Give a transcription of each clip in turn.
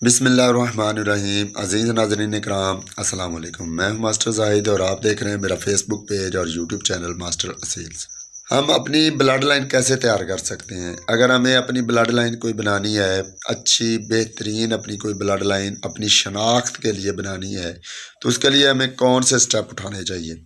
बिस्मिल्लाहिर्रहमानिर्रहीम। अज़ीज़ नाज़रीन इकराम, अस्सलाम वालेकुम। मैं हूं मास्टर ज़ाहिद और आप देख रहे हैं मेरा फेसबुक पेज और यूट्यूब चैनल मास्टर असील्स। हम अपनी ब्लड लाइन कैसे तैयार कर सकते हैं? अगर हमें अपनी ब्लड लाइन कोई बनानी है, अच्छी बेहतरीन अपनी कोई ब्लड लाइन अपनी शनाख्त के लिए बनानी है, तो उसके लिए हमें कौन से स्टेप उठाने चाहिए?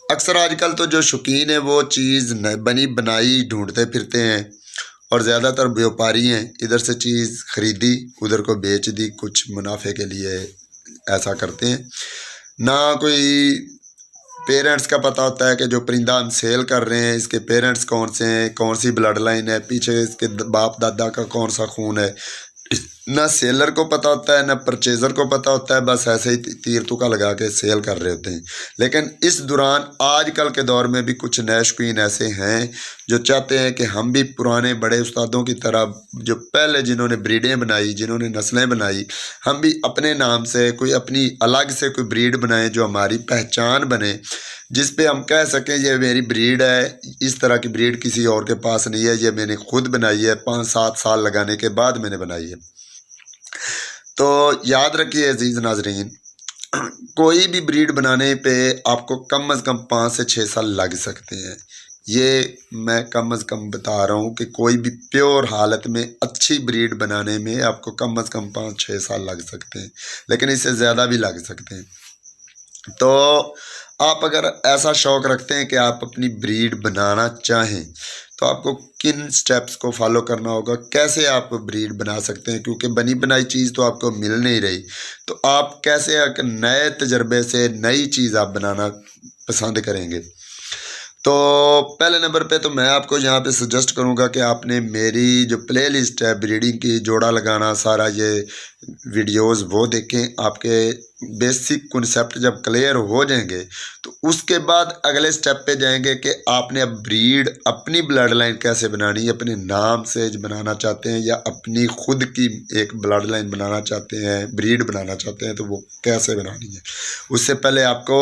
अक्सर आजकल तो जो शौकीन है वो चीज़ बनी बनाई ढूंढते फिरते हैं और ज़्यादातर व्यापारी हैं, इधर से चीज़ ख़रीदी उधर को बेच दी, कुछ मुनाफे के लिए ऐसा करते हैं। ना कोई पेरेंट्स का पता होता है कि जो परिंदा हम सेल कर रहे हैं इसके पेरेंट्स कौन से हैं, कौन सी ब्लड लाइन है, पीछे इसके बाप दादा का कौन सा खून है। ना सेलर को पता होता है ना परचेज़र को पता होता है, बस ऐसे ही तीर तुका लगा के सेल कर रहे होते हैं। लेकिन इस दौरान आजकल के दौर में भी कुछ नए शौकीन ऐसे हैं जो चाहते हैं कि हम भी पुराने बड़े उस्तादों की तरह, जो पहले जिन्होंने ब्रीडें बनाई, जिन्होंने नस्लें बनाई, हम भी अपने नाम से कोई अपनी अलग से कोई ब्रीड बनाएं जो हमारी पहचान बने, जिस पे हम कह सकें ये मेरी ब्रीड है, इस तरह की ब्रीड किसी और के पास नहीं है, ये मैंने खुद बनाई है, 5-7 साल लगाने के बाद मैंने बनाई है। तो याद रखिए अजीज़ नाजरीन, कोई भी ब्रीड बनाने पे आपको कम अज़ कम 5 से 6 साल लग सकते हैं। ये मैं कम अज़ कम बता रहा हूँ कि कोई भी प्योर हालत में अच्छी ब्रीड बनाने में आपको कम अज़ कम 5-6 साल लग सकते हैं, लेकिन इससे ज़्यादा भी लग सकते हैं। तो आप अगर ऐसा शौक़ रखते हैं कि आप अपनी ब्रीड बनाना चाहें, तो आपको किन स्टेप्स को फॉलो करना होगा, कैसे आप ब्रीड बना सकते हैं, क्योंकि बनी बनाई चीज़ तो आपको मिल नहीं रही, तो आप कैसे एक नए तजर्बे से नई चीज़ आप बनाना पसंद करेंगे। तो पहले नंबर पे तो मैं आपको यहाँ पे सजेस्ट करूँगा कि आपने मेरी जो प्लेलिस्ट है ब्रीडिंग की, जोड़ा लगाना, सारा ये वीडियोस वो देखें। आपके बेसिक कॉन्सेप्ट जब क्लियर हो जाएंगे तो उसके बाद अगले स्टेप पे जाएंगे कि आपने अब ब्रीड अपनी ब्लड लाइन कैसे बनानी है, अपने नाम से बनाना चाहते हैं या अपनी खुद की एक ब्लड लाइन बनाना चाहते हैं, ब्रीड बनाना चाहते हैं, तो वो कैसे बनानी है। उससे पहले आपको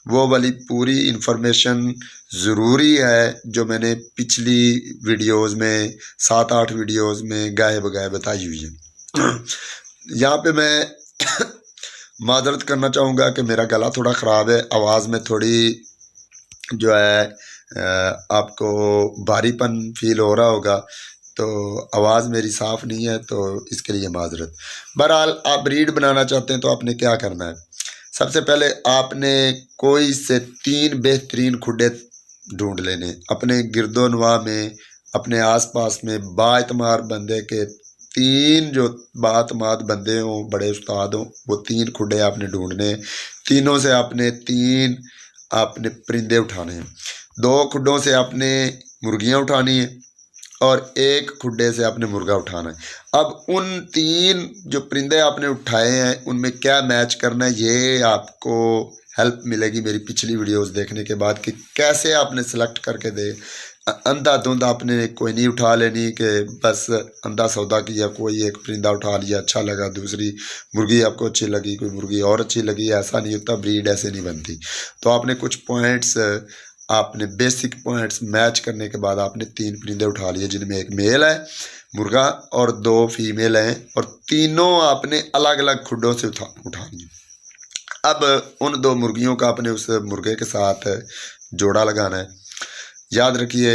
वो वाली पूरी इन्फॉर्मेशन ज़रूरी है जो मैंने पिछली वीडियोस में 7-8 वीडियोस में गाए बगाए बताई हुई है। यहाँ पे मैं माजरत करना चाहूँगा कि मेरा गला थोड़ा ख़राब है, आवाज़ में थोड़ी जो है आपको भारीपन फील हो रहा होगा, तो आवाज़ मेरी साफ़ नहीं है, तो इसके लिए माजरत। बहरहाल आप ब्रीड बनाना चाहते हैं तो आपने क्या करना है, सबसे पहले आपने कोई से 3 बेहतरीन खुडे ढूंढ लेने अपने गिरदोनवा में, अपने आसपास में बाएतमार बंदे के 3 जो बातमाद बंदे हों, बड़े उस्ताद हों, वो 3 खुडे आपने ढूंढने। तीनों से आपने 3 आपने परिंदे उठाने हैं। 2 खुडों से आपने मुर्गियां उठानी है और 1 खुडे से आपने मुर्गा उठाना है। अब उन 3 जो परिंदे आपने उठाए हैं उनमें क्या मैच करना है, ये आपको हेल्प मिलेगी मेरी पिछली वीडियोस देखने के बाद कि कैसे आपने सेलेक्ट करके दे। अंधाधुंध आपने कोई नहीं उठा लेनी कि बस अंधा सौदा किया, कोई एक परिंदा उठा लिया, अच्छा लगा, दूसरी मुर्गी आपको अच्छी लगी, कोई मुर्गी और अच्छी लगी, ऐसा नहीं होता, ब्रीड ऐसे नहीं बनती। तो आपने कुछ पॉइंट्स, आपने बेसिक पॉइंट्स मैच करने के बाद आपने 3 परिंदे उठा लिए जिनमें एक मेल है मुर्गा और 2 फीमेल हैं, और तीनों आपने अलग अलग खुडों से उठानी है। अब उन 2 मुर्गियों का आपने उस मुर्गे के साथ जोड़ा लगाना है। याद रखिए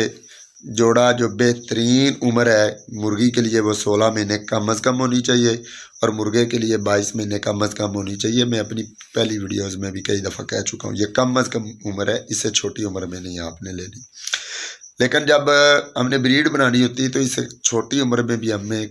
जोड़ा जो बेहतरीन उम्र है मुर्गी के लिए वो 16 महीने कम अज़ कम होनी चाहिए और मुर्गे के लिए 22 महीने कम अज़ कम होनी चाहिए। मैं अपनी पहली वीडियोस में भी कई दफ़ा कह चुका हूँ, ये कम अज़ कम उम्र है, इससे छोटी उम्र में नहीं आपने लेनी। लेकिन जब हमने ब्रीड बनानी होती है तो इससे छोटी उम्र में भी हमें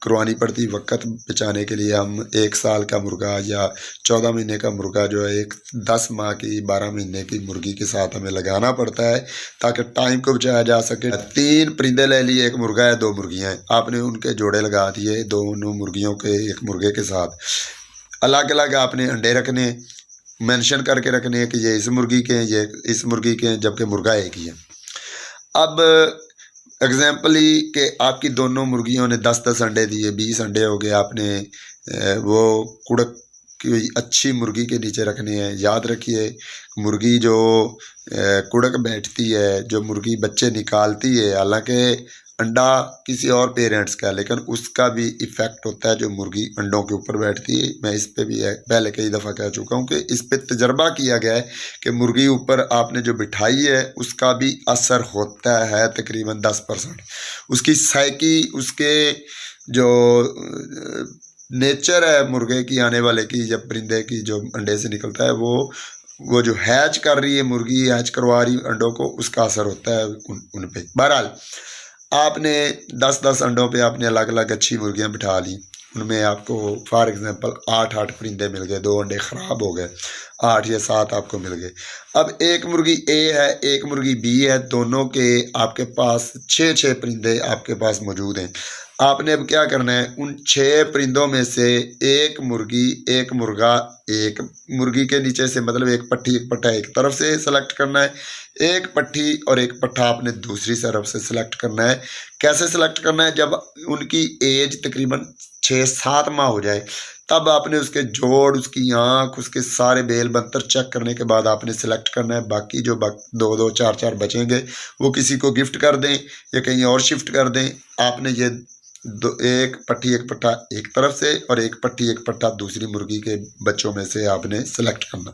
करवानी पड़ती, वक्त बचाने के लिए हम 1 साल का मुर्गा या 14 महीने का मुर्गा जो है एक 10 माह की 12 महीने की मुर्गी के साथ हमें लगाना पड़ता है ताकि टाइम को बचाया जा सके। 3 परिंदे ले लिए, 1 मुर्गा है, 2 मुर्गियाँ हैं, आपने उनके जोड़े लगा दिए दोनों मुर्गियों के एक मुर्गे के साथ। अलग अलग आपने अंडे रखने, मेंशन करके रखने कि ये इस मुर्गी के हैं, ये इस मुर्गी के हैं, जबकि मुर्गा एक ही है। अब एग्जाम्पली कि आपकी दोनों मुर्गियों ने 10-10 अंडे दिए, 20 अंडे हो गए, आपने वो कुड़क की अच्छी मुर्गी के नीचे रखने हैं। याद रखिए मुर्गी जो कुड़क बैठती है, जो मुर्गी बच्चे निकालती है, हालांकि अंडा किसी और पेरेंट्स का है, लेकिन उसका भी इफ़ेक्ट होता है जो मुर्गी अंडों के ऊपर बैठती है। मैं इस पे भी पहले कई दफ़ा कह चुका हूँ कि इस पे तजर्बा किया गया है कि मुर्गी ऊपर आपने जो बिठाई है उसका भी असर होता है तकरीबन 10%। उसकी साइकी, उसके जो नेचर है मुर्गे की, आने वाले की, जब परिंदे की जो अंडे से निकलता है वो जो हैच कर रही है मुर्गी, हैच करवा रही अंडों को, उसका असर होता है उन पे। बहरहाल आपने 10-10 अंडों पे आपने अलग अलग अच्छी मुर्गियां बिठा ली, उनमें आपको फॉर एग्जांपल 8-8 परिंदे मिल गए, 2 अंडे ख़राब हो गए, 8 या 7 आपको मिल गए। अब एक मुर्गी ए है, एक मुर्गी बी है, दोनों के आपके पास 6-6 परिंदे आपके पास मौजूद हैं। आपने अब क्या करना है, उन 6 परिंदों में से एक मुर्गी, एक मुर्गा, एक मुर्गी के नीचे से मतलब एक पट्टी एक पट्टा एक तरफ से सेलेक्ट करना है, एक पट्टी और एक पट्टा आपने दूसरी तरफ से सिलेक्ट करना है। कैसे सिलेक्ट करना है, जब उनकी एज तकरीबन 6-7 माह हो जाए तब आपने उसके जोड़, उसकी आँख, उसके सारे बेल बंतर चेक करने के बाद आपने सिलेक्ट करना है। बाकी जो 2-2 4-4 बचेंगे वो किसी को गिफ्ट कर दें या कहीं और शिफ्ट कर दें। आपने ये एक पट्टी एक पट्टा एक तरफ से और एक पट्टी एक पट्टा दूसरी मुर्गी के बच्चों में से आपने सेलेक्ट करना।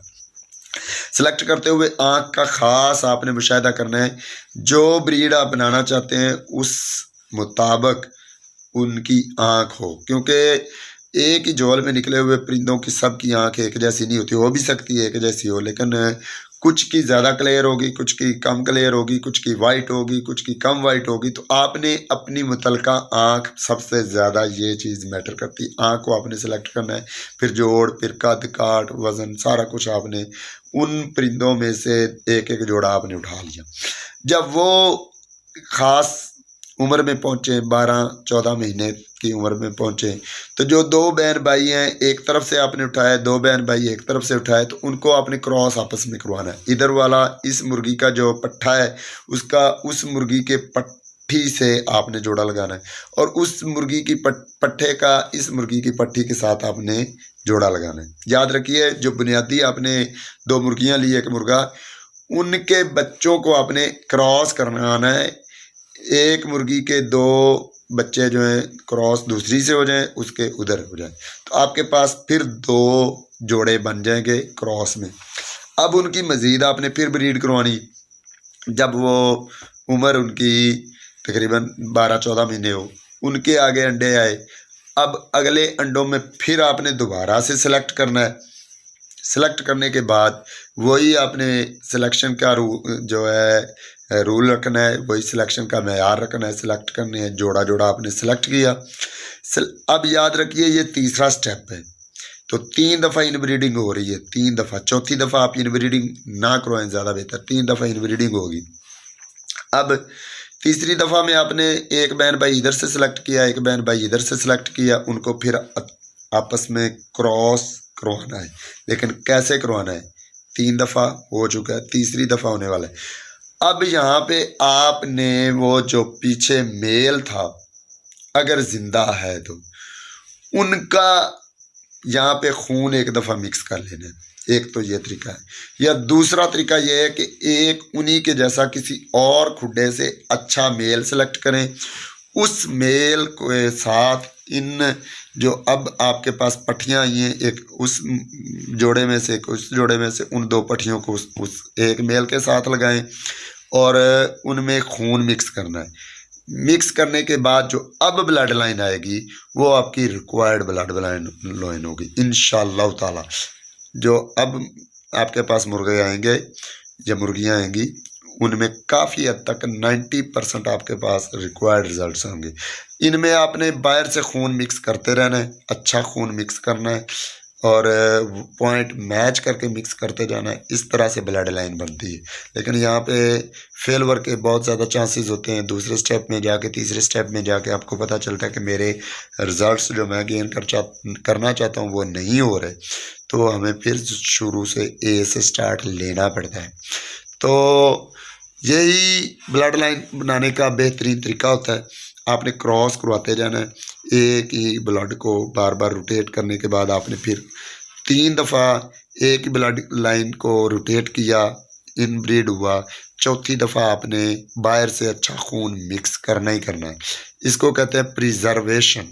सेलेक्ट करते हुए आँख का ख़ास आपने मुशाहिदा करना है। जो ब्रीड आप बनाना चाहते हैं उस मुताबिक उनकी आँख हो, क्योंकि एक ही झोल में निकले हुए परिंदों की सब की आँख एक जैसी नहीं होती। हो भी सकती है एक जैसी हो, लेकिन कुछ की ज़्यादा क्लियर होगी, कुछ की कम क्लियर होगी, कुछ की वाइट होगी, कुछ की कम वाइट होगी। तो आपने अपनी मुतलका आँख, सबसे ज़्यादा ये चीज़ मैटर करती है। आँख को आपने सेलेक्ट करना है, फिर जोड़, फिर कद काट, वज़न, सारा कुछ आपने उन परिंदों में से एक एक जोड़ा आपने उठा लिया। जब वो ख़ास उम्र में पहुँचे, 12-14 महीने की उम्र में पहुँचे, तो जो 2 बहन भाई हैं एक तरफ से आपने उठाया, 2 बहन भाई एक तरफ से उठाए, तो उनको आपने क्रॉस आपस में करवाना है। इधर वाला इस मुर्गी का जो पट्ठा है उसका उस मुर्गी के पट्ठी से आपने जोड़ा लगाना है, और उस मुर्गी की पट्ठे का इस मुर्गी की पट्ठी के साथ आपने जोड़ा लगाना है। याद रखिए, जो बुनियादी आपने 2 मुर्गियाँ ली, 1 मुर्गा, उनके बच्चों को आपने क्रॉस करना आना है। एक मुर्गी के 2 बच्चे जो हैं क्रॉस दूसरी से हो जाएं, उसके उधर हो जाएं, तो आपके पास फिर 2 जोड़े बन जाएंगे क्रॉस में। अब उनकी मज़ीद आपने फिर ब्रीड करवानी। जब वो उम्र उनकी तकरीबन 12-14 महीने हो, उनके आगे अंडे आए, अब अगले अंडों में फिर आपने दोबारा से सिलेक्ट करना है। सिलेक्ट करने के बाद वही आपने सिलेक्शन का जो है रूल रखना है, वही सिलेक्शन का मेयार रखना है, सिलेक्ट करने हैं, जोड़ा जोड़ा आपने सिलेक्ट किया। अब याद रखिए ये तीसरा स्टेप है, तो 3 दफ़ा इनब्रीडिंग हो रही है, 3 दफ़ा। चौथी दफ़ा आप इनब्रीडिंग ना करवाएं, ज़्यादा बेहतर, 3 दफ़ा इनब्रीडिंग होगी। अब तीसरी दफ़ा में आपने एक बहन भाई इधर से सिलेक्ट किया, एक बहन भाई इधर से सिलेक्ट किया, उनको फिर आपस में क्रॉस करवाना है। लेकिन कैसे करवाना है, 3 दफ़ा हो चुका है, तीसरी दफ़ा होने वाला है। अब यहाँ पे आपने वो जो पीछे मेल था अगर ज़िंदा है तो उनका यहाँ पे खून एक दफ़ा मिक्स कर लेना है। एक तो ये तरीका है, या दूसरा तरीका ये है कि एक उन्हीं के जैसा किसी और खुड्डे से अच्छा मेल सेलेक्ट करें, उस मेल के साथ इन जो अब आपके पास पट्टियाँ आई हैं, एक उस जोड़े में से उस जोड़े में से उन 2 पट्टियों को उस एक मेल के साथ लगाएं और उनमें खून मिक्स करना है। मिक्स करने के बाद जो अब ब्लड लाइन आएगी वो आपकी रिक्वायर्ड ब्लड लाइन होगी इंशाअल्लाह ताला। जो अब आपके पास मुर्गे आएंगे या मुर्गियाँ आएंगी उनमें काफ़ी हद तक 90% आपके पास रिक्वायर्ड रिजल्ट्स होंगे। इनमें आपने बाहर से खून मिक्स करते रहना है, अच्छा खून मिक्स करना है और पॉइंट मैच करके मिक्स करते जाना है। इस तरह से ब्लड लाइन बनती है। लेकिन यहाँ पे फेलवर के बहुत ज़्यादा चांसेस होते हैं। दूसरे स्टेप में जाके, तीसरे स्टेप में जाके आपको पता चलता है कि मेरे रिज़ल्ट्स जो मैं गेन करना चाहता हूँ वो नहीं हो रहे, तो हमें फिर शुरू से ए से स्टार्ट लेना पड़ता है। तो यही ब्लड लाइन बनाने का बेहतरीन तरीका होता है। आपने क्रॉस करवाते जाना है, एक ही ब्लड को बार बार रोटेट करने के बाद आपने फिर 3 दफ़ा एक ही ब्लड लाइन को रोटेट किया, इनब्रीड हुआ, चौथी दफ़ा आपने बाहर से अच्छा खून मिक्स करना ही करना है। इसको कहते हैं प्रिजर्वेशन।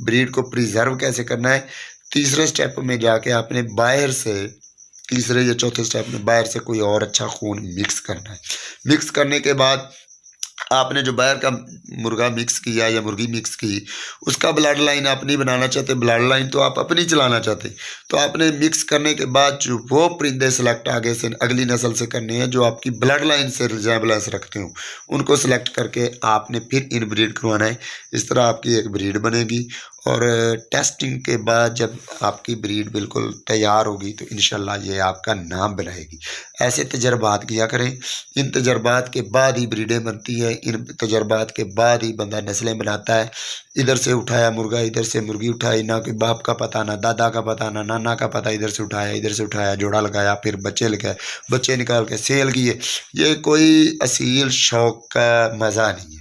ब्रीड को प्रिजर्व कैसे करना है, तीसरे स्टेप में जाके आपने बाहर से, तीसरे या चौथे स्टेप में बाहर से कोई और अच्छा खून मिक्स करना है। मिक्स करने के बाद आपने जो बाहर का मुर्गा मिक्स किया या मुर्गी मिक्स की, उसका ब्लड लाइन आप नहीं बनाना चाहते, ब्लड लाइन तो आप अपनी चलाना चाहते, तो आपने मिक्स करने के बाद जो वो परिंदे सेलेक्ट आगे से अगली नस्ल से करने हैं जो आपकी ब्लड लाइन से रिजेम्बलेंस रखते हो, उनको सेलेक्ट करके आपने फिर इनब्रीड करवाना है। इस तरह आपकी एक ब्रीड बनेगी और टेस्टिंग के बाद जब आपकी ब्रीड बिल्कुल तैयार होगी तो इंशाल्लाह ये आपका नाम बनाएगी। ऐसे तजर्बात किया करें, इन तजर्बात के बाद ही ब्रीडें बनती हैं, इन तजर्बात के बाद ही बंदा नस्लें बनाता है। इधर से उठाया मुर्गा, इधर से मुर्गी उठाई, ना कि बाप का पता, ना दादा का पता, ना नाना का पता, इधर से उठाया, इधर से उठाया, जोड़ा लगाया, फिर बच्चे लगाए, बच्चे निकाल के सेल किए। ये कोई असील शौक का मज़ा नहीं है।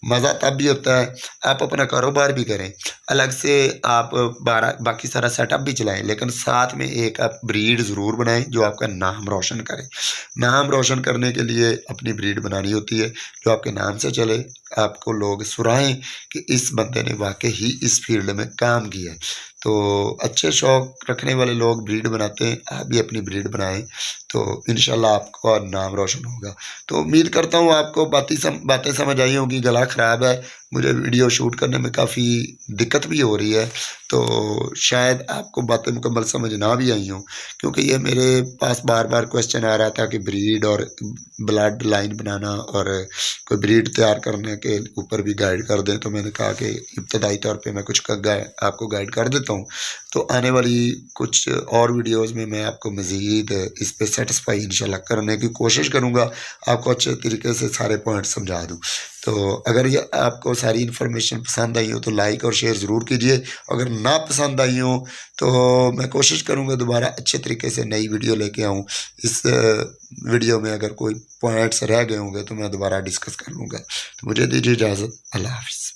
मज़ा तब भी होता है आप अपना कारोबार भी करें, अलग से आप बाकी सारा सेटअप भी चलाएं, लेकिन साथ में एक आप ब्रीड ज़रूर बनाएं जो आपका नाम रोशन करे। नाम रोशन करने के लिए अपनी ब्रीड बनानी होती है जो आपके नाम से चले, आपको लोग सुराहें कि इस बंदे ने वाकई ही इस फील्ड में काम किया है। तो अच्छे शौक रखने वाले लोग ब्रीड बनाते हैं, आप भी अपनी ब्रीड बनाएं तो इंशाल्लाह आपका नाम रोशन होगा। तो उम्मीद करता हूँ आपको बातें समझ आई होंगी। गला ख़राब है, मुझे वीडियो शूट करने में काफ़ी दिक्कत भी हो रही है, तो शायद आपको बातें मुकम्मल समझ ना भी आई हों, क्योंकि ये मेरे पास बार बार क्वेश्चन आ रहा था कि ब्रीड और ब्लड लाइन बनाना और कोई ब्रीड तैयार करने के ऊपर भी गाइड कर दें। तो मैंने कहा कि इब्तदाई तौर पे मैं कुछ आपको गाइड कर देता हूँ, तो आने वाली कुछ और वीडियोज़ में मैं आपको मज़ीद इस पर सेटिस्फाई इंशाल्लाह करने की कोशिश करूँगा, आपको अच्छे तरीके से सारे पॉइंट समझा दूँ। तो अगर ये आपको सारी इन्फॉर्मेशन पसंद आई हो तो लाइक और शेयर ज़रूर कीजिए। अगर ना पसंद आई हो तो मैं कोशिश करूँगा दोबारा अच्छे तरीके से नई वीडियो लेके आऊँ। इस वीडियो में अगर कोई पॉइंट्स रह गए होंगे तो मैं दोबारा डिस्कस कर लूँगा। तो मुझे दीजिए इजाज़त। अल्लाह हाफ़िज़।